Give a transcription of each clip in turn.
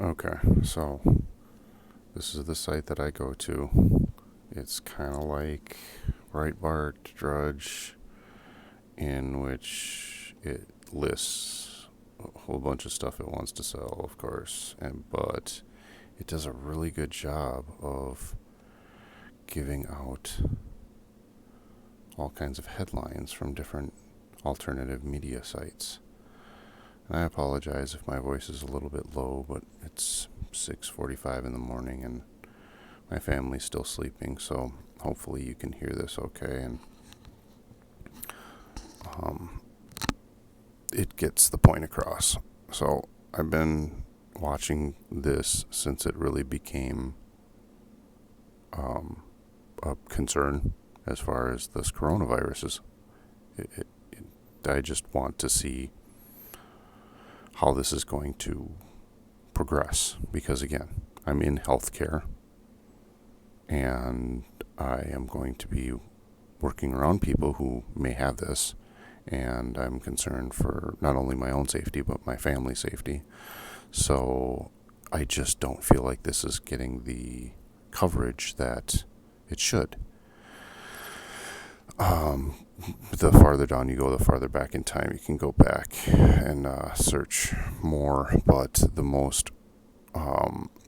Okay, so this is the site that I go to. It's kind of like Breitbart, Drudge, in which it lists a whole bunch of stuff it wants to sell, of course, but it does a really good job of giving out all kinds of headlines from different alternative media sites. And I apologize if my voice is a little bit low, but it's 6:45 in the morning and my family's still sleeping, so hopefully you can hear this okay, and um, it gets the point across. So I've been watching this since it really became um, a concern as far as this coronavirus is. I just want to see how this is going to progress because, again, I'm in healthcare and I am going to be working around people who may have this, and I'm concerned for not only my own safety but my family's safety. So I just don't feel like this is getting the coverage that it should. The farther down you go, the farther back in time you can go back and search more, but the most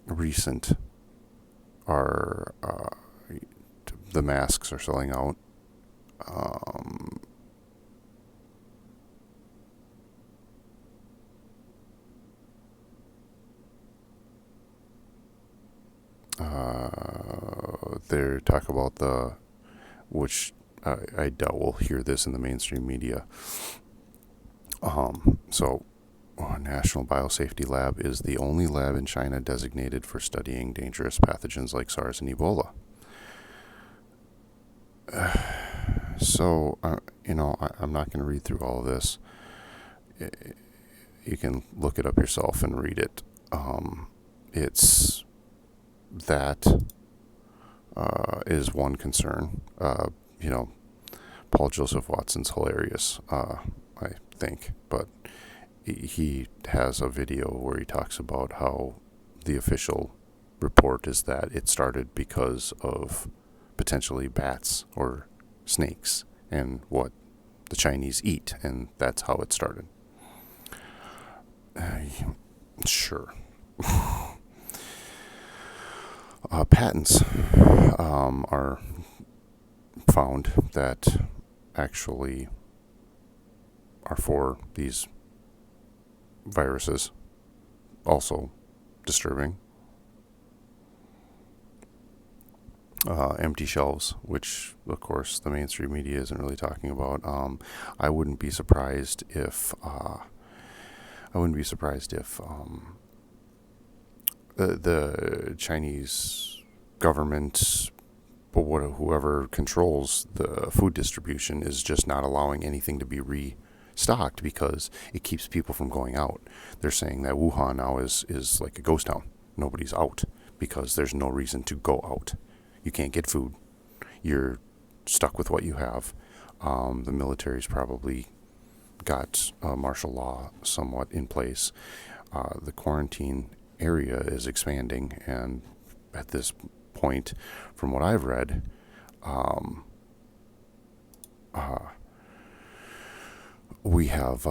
recent are the masks are selling out. Um, they talk about which I doubt we'll hear this in the mainstream media. So, National Biosafety Lab is the only lab in China designated for studying dangerous pathogens like SARS and Ebola. I'm not going to read through all of this. You can look it up yourself and read it. It's that is one concern. Paul Joseph Watson's hilarious, I think, but he has a video where he talks about how the official report is that it started because of potentially bats or snakes and what the Chinese eat, and that's how it started. Sure. Patents are found that actually are for these viruses. Also disturbing. Empty shelves, which of course the mainstream media isn't really talking about. I wouldn't be surprised if the Chinese government, whoever controls the food distribution, is just not allowing anything to be restocked because it keeps people from going out. They're saying that Wuhan now is like a ghost town. Nobody's out because there's no reason to go out. You can't get food. You're stuck with what you have. The military's probably got martial law somewhat in place. The quarantine area is expanding, and at this point, from what I've read, we have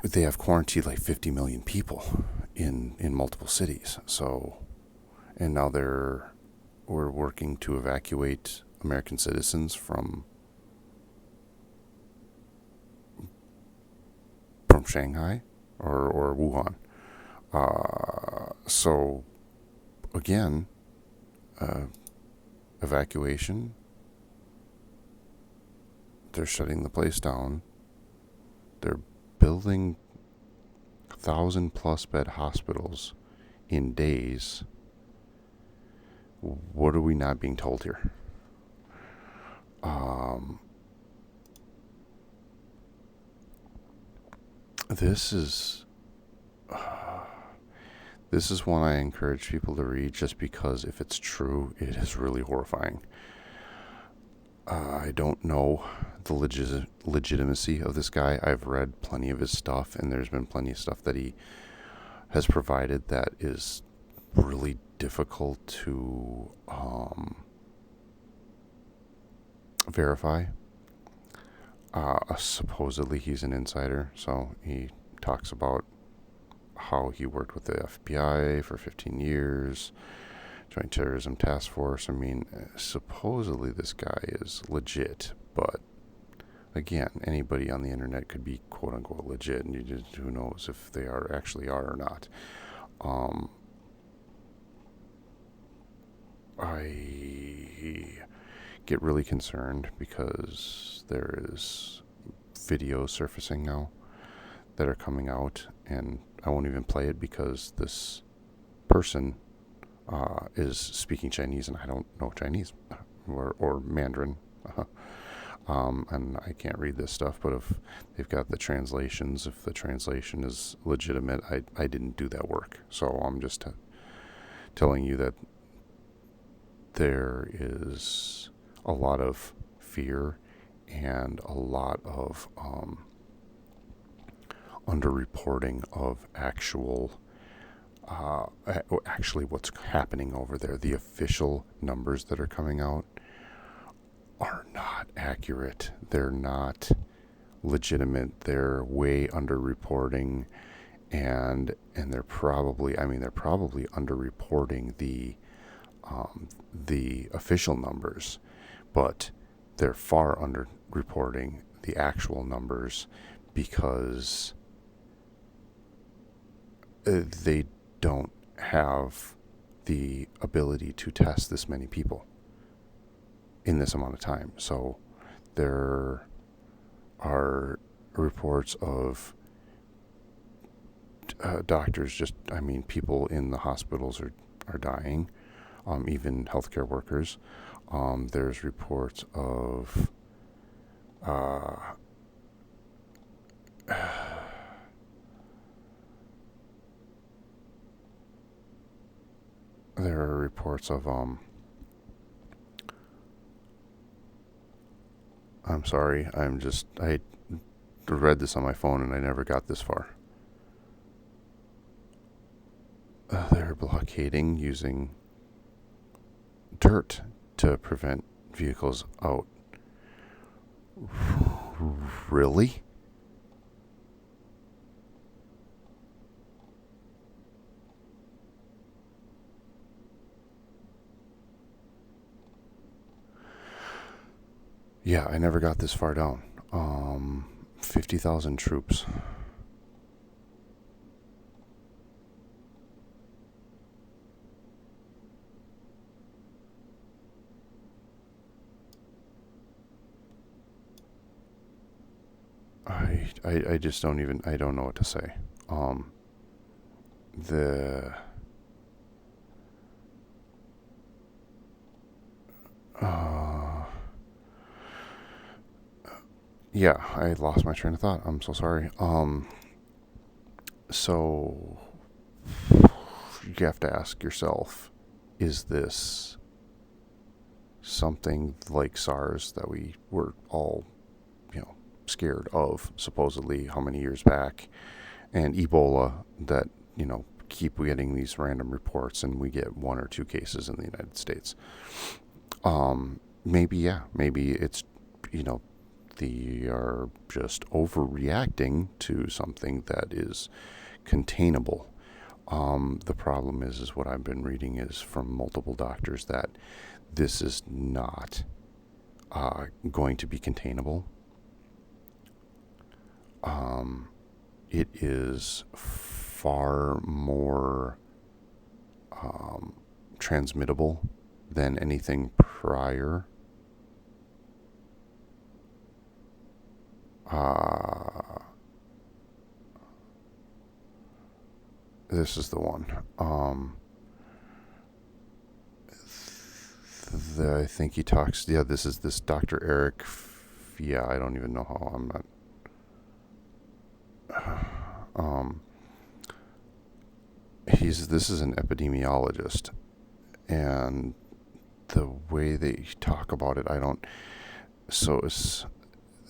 they have quarantined like 50 million people in multiple cities. So, and now we're working to evacuate American citizens from Shanghai or Wuhan. So again, evacuation. They're shutting the place down. They're building 1,000+ bed hospitals in days. What are we not being told here? This is one I encourage people to read just because if it's true, it is really horrifying. I don't know the legitimacy of this guy. I've read plenty of his stuff, and there's been plenty of stuff that he has provided that is really difficult to verify. Supposedly he's an insider, so he talks about how he worked with the FBI for 15 years, Joint Terrorism Task Force. I mean, supposedly this guy is legit, but again, anybody on the internet could be quote unquote legit, and you just, who knows if they actually are or not. I get really concerned because there is videos surfacing now that are coming out, and I won't even play it because this person is speaking Chinese, and I don't know Chinese or Mandarin. And I can't read this stuff, but if they've got the translations, if the translation is legitimate, I didn't do that work. So I'm just telling you that there is a lot of fear and a lot of underreporting of actually what's happening over there. The official numbers that are coming out are not accurate. They're not legitimate. They're way underreporting, and they're probably underreporting the official numbers, but they're far underreporting the actual numbers because they don't have the ability to test this many people in this amount of time. So there are reports of doctors people in the hospitals are dying, even healthcare workers. There's reports of there are reports of I'm sorry, I read this on my phone and I never got this far. They're blockading using dirt to prevent vehicles out. Really? Yeah, I never got this far down. 50,000 troops. I just I don't know what to say. Yeah, I lost my train of thought. I'm so sorry. So you have to ask yourself, is this something like SARS that we were all, scared of, supposedly how many years back, and Ebola that, keep getting these random reports and we get 1 or 2 cases in the United States? Maybe it's, they are just overreacting to something that is containable. The problem is what I've been reading is from multiple doctors that this is not going to be containable. It is far more transmittable than anything prior. This is the one. I think he talks. Yeah, this is this Dr. Eric. Yeah, I don't even know how. I'm not. This is an epidemiologist, and the way they talk about it, I don't. So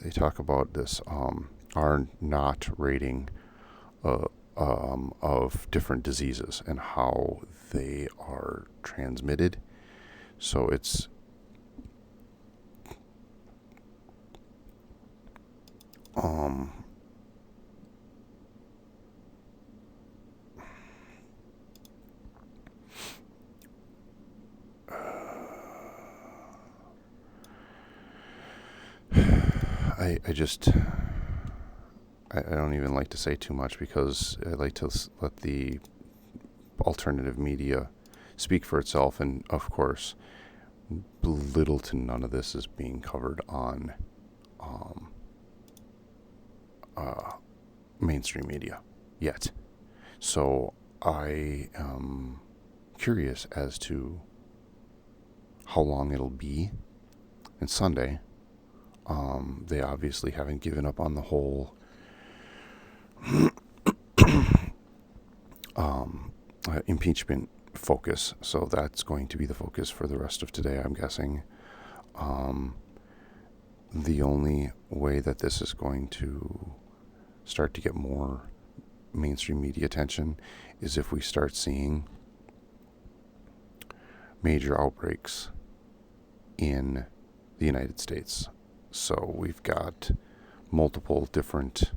they talk about this R naught rating of different diseases and how they are transmitted. So it's I just I don't even like to say too much because I like to let the alternative media speak for itself, and of course little to none of this is being covered on mainstream media yet. So I am curious as to how long it'll be. And Sunday, they obviously haven't given up on the whole impeachment focus. So that's going to be the focus for the rest of today, I'm guessing. The only way that this is going to start to get more mainstream media attention is if we start seeing major outbreaks in the United States. So we've got multiple different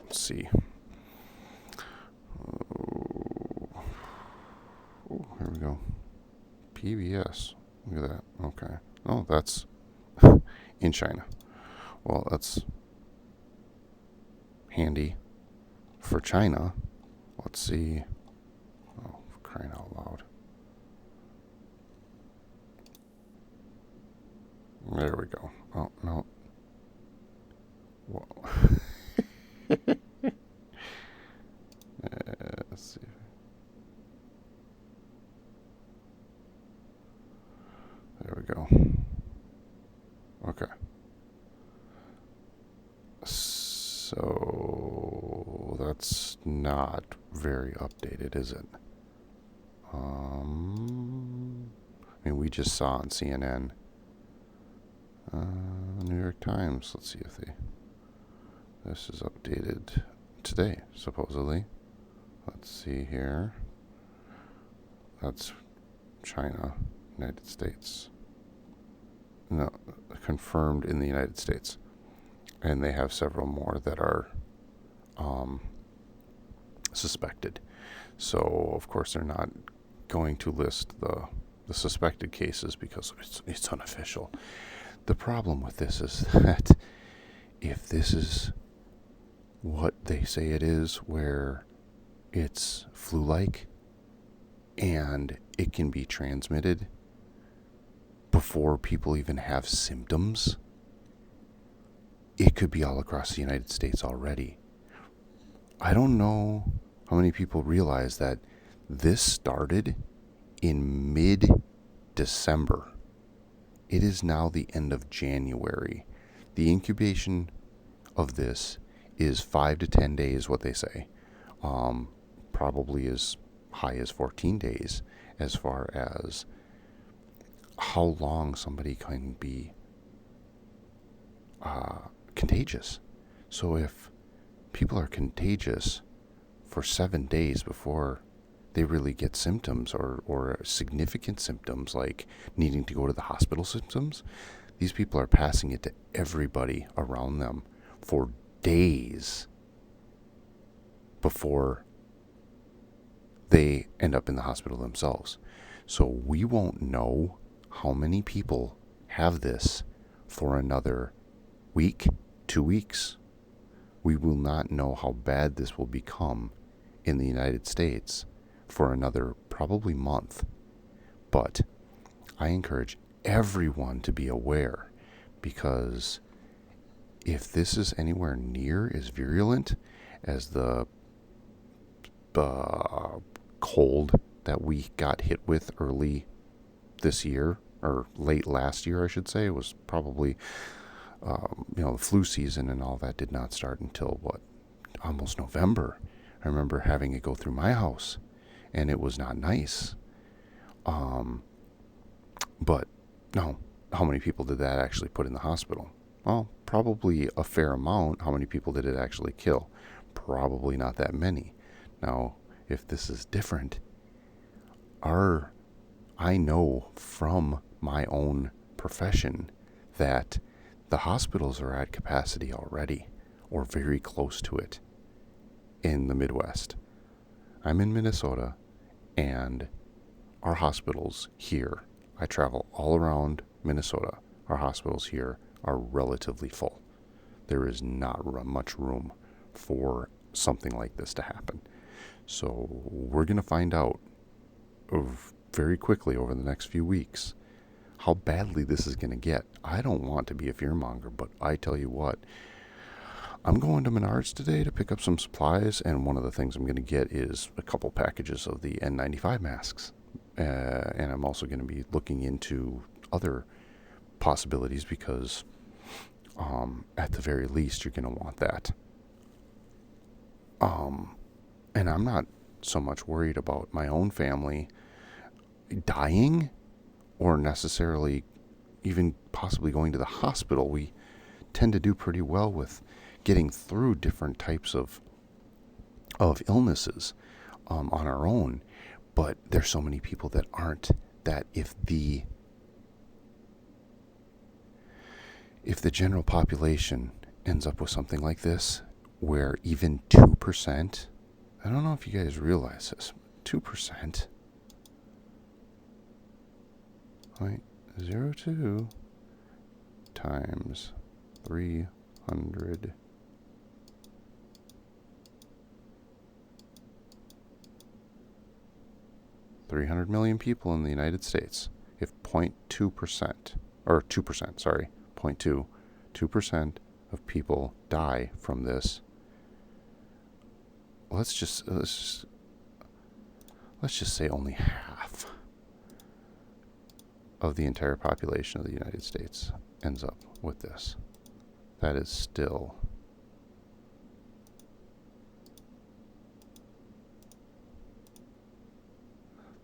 let's see. Oh, here we go. PBS. Look at that. Okay. Oh, that's in China. Well, that's handy for China. Let's see. Oh, for crying out loud. There we go. Oh, no. Whoa. Let's see. There we go. Okay. So that's not very updated, is it? I mean, we just saw on CNN, New York Times. Let's see if this is updated today, supposedly. Let's see here. That's China, United States. No, confirmed in the United States. And they have several more that are suspected. So, of course, they're not going to list the suspected cases because it's unofficial. The problem with this is that if this is what they say it is, where it's flu-like and it can be transmitted before people even have symptoms, it could be all across the United States already. I don't know how many people realize that this started in mid-December. It is now the end of January. The incubation of this is 5 to 10 days, what they say. Probably as high as 14 days as far as how long somebody can be contagious. So if people are contagious for 7 days before they really get symptoms or significant symptoms like needing to go to the hospital symptoms, these people are passing it to everybody around them for days before they end up in the hospital themselves. So we won't know how many people have this for another week, 2 weeks. We will not know how bad this will become in the United States for another probably month. But I encourage everyone to be aware, because if this is anywhere near as virulent as the cold that we got hit with early this year, or late last year, I should say, it was probably, the flu season and all that did not start until almost November. I remember having it go through my house, and it was not nice. Um, but no, how many people did that actually put in the hospital? Well, probably a fair amount. How many people did it actually kill? Probably not that many. Now, if this is different, our I know from my own profession that the hospitals are at capacity already, or very close to it, in the Midwest. I'm in Minnesota, and our hospitals here, I travel all around Minnesota, our hospitals here are relatively full. There is not much room for something like this to happen. So we're going to find out very quickly over the next few weeks how badly this is going to get. I don't want to be a fearmonger, but I tell you what, I'm going to Menards today to pick up some supplies, and one of the things I'm going to get is a couple packages of the N95 masks. And I'm also going to be looking into other possibilities because at the very least you're going to want that. And I'm not so much worried about my own family dying or necessarily even possibly going to the hospital. We tend to do pretty well with getting through different types of illnesses on our own. But there's so many people that aren't, that if the general population ends up with something like this, where even 2%, I don't know if you guys realize this, 2%, right, 0.02 times 300, $300 million people in the United States. If 0.2%, or 2%, sorry, 2% of people die from this, let's just say only half of the entire population of the United States ends up with this. That is still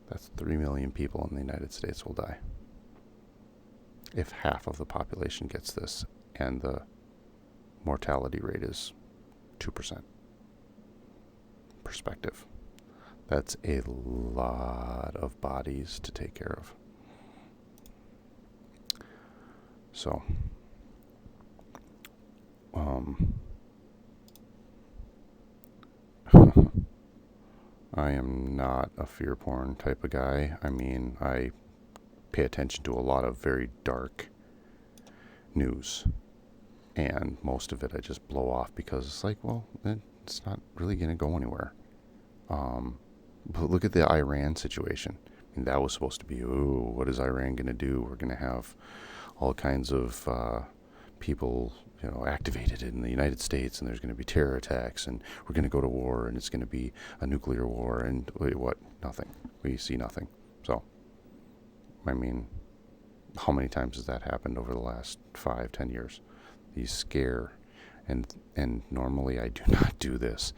that's 3 million people in the United States will die if half of the population gets this, and the mortality rate is 2%. Perspective. That's a lot of bodies to take care of. So, I am not a fear porn type of guy. I mean, I pay attention to a lot of very dark news, and most of it I just blow off because it's like, well, it's not really going to go anywhere. But look at the Iran situation. I mean, that was supposed to be, what is Iran going to do? We're going to have all kinds of people, activated in the United States, and there's going to be terror attacks, and we're going to go to war, and it's going to be a nuclear war, and wait, what? Nothing. We see nothing. So, I mean, how many times has that happened over the last 5-10 years? These scare, and normally I do not do this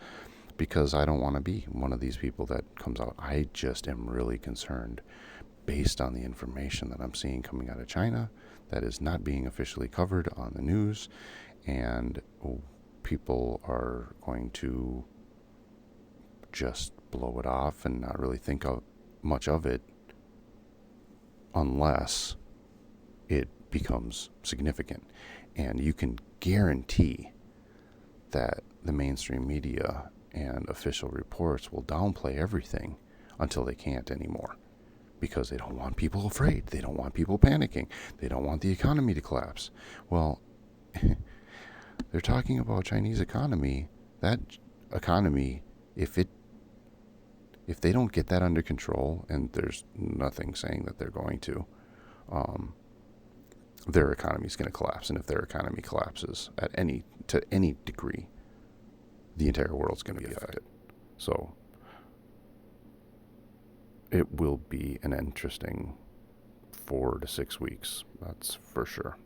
because I don't want to be one of these people that comes out. I just am really concerned based on the information that I'm seeing coming out of China that is not being officially covered on the news, and people are going to just blow it off and not really think of much of it unless it becomes significant. And you can guarantee that the mainstream media and official reports will downplay everything until they can't anymore, because they don't want people afraid. They don't want people panicking. They don't want the economy to collapse. Well, they're talking about Chinese economy. That economy, if they don't get that under control, and there's nothing saying that they're going to, their economy is going to collapse. And if their economy collapses to any degree, the entire world's going to be affected. So it will be an interesting 4 to 6 weeks. That's for sure.